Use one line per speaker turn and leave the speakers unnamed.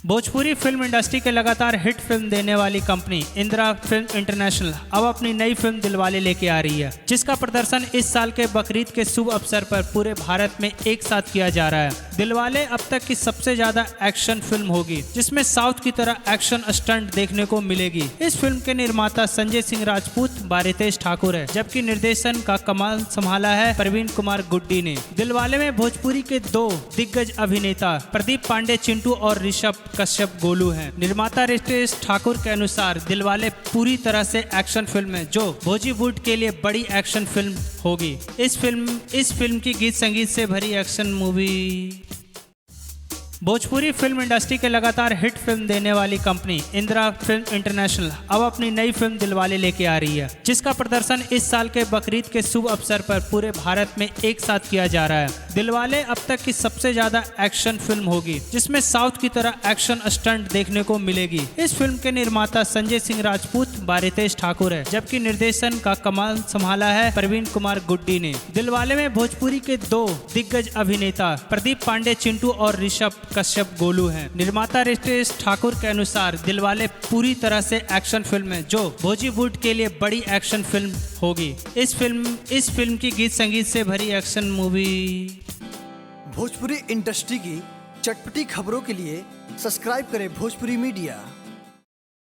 Bhojpuri film industry के लगातार hit film देने वाली कंपनी इंदिरा फिल्म इंटरनेशनल अब अपनी नई फिल्म दिलवाले लेके आ रही है, जिसका प्रदर्शन इस साल के बकरीद के शुभ अवसर पर पूरे भारत में एक साथ किया जा रहा है। दिलवाले अब तक की सबसे ज्यादा एक्शन फिल्म होगी, जिसमें साउथ की तरह एक्शन स्टंट देखने को मिलेगी। इस फिल्म के निर्माता संजय सिंह राजपूत बारितेश ठाकुर है, जबकि निर्देशन का कमाल संभाला है प्रवीण कुमार गुड्डी ने। दिलवाले में भोजपुरी के दो दिग्गज अभिनेता प्रदीप पांडे चिंटू और ऋषभ कश्यप गोलू हैं। निर्माता रितेश ठाकुर के अनुसार दिलवाले पूरी तरह से एक्शन फिल्म है, जो बॉलीवुड के लिए बड़ी एक्शन फिल्म होगी। इस फिल्म की गीत संगीत से भरी action movie. Bhojpuri film industry के लगातार हिट फिल्म देने वाली कंपनी इंदिरा फिल्म इंटरनेशनल अब अपनी नई फिल्म दिलवाले लेके आ रही है, जिसका प्रदर्शन इस साल के बकरीद के शुभ अवसर पर पूरे भारत में एक साथ किया जा रहा है। दिलवाले अब तक की सबसे ज्यादा एक्शन फिल्म होगी, जिसमें साउथ की तरह एक्शन स्टंट देखने को मिलेगी। इस फिल्म के निर्माता संजय सिंह राजपूत बारितेश ठाकुर है, जबकि निर्देशन का कमाल संभाला है प्रवीण कुमार गुड्डी ने। दिलवाले में भोजपुरी के दो दिग्गज अभिनेता प्रदीप पांडे चिंटू और ऋषभ कश्यप गोलू हैं। निर्माता रितेश ठाकुर के अनुसार दिलवाले पूरी तरह से एक्शन फिल्म है, जो बॉलीवुड के लिए बड़ी एक्शन फिल्म होगी। इस फिल्म की गीत संगीत से भरी एक्शन मूवी।
भोजपुरी इंडस्ट्री की चटपटी खबरों के लिए सब्सक्राइब करें भोजपुरी मीडिया।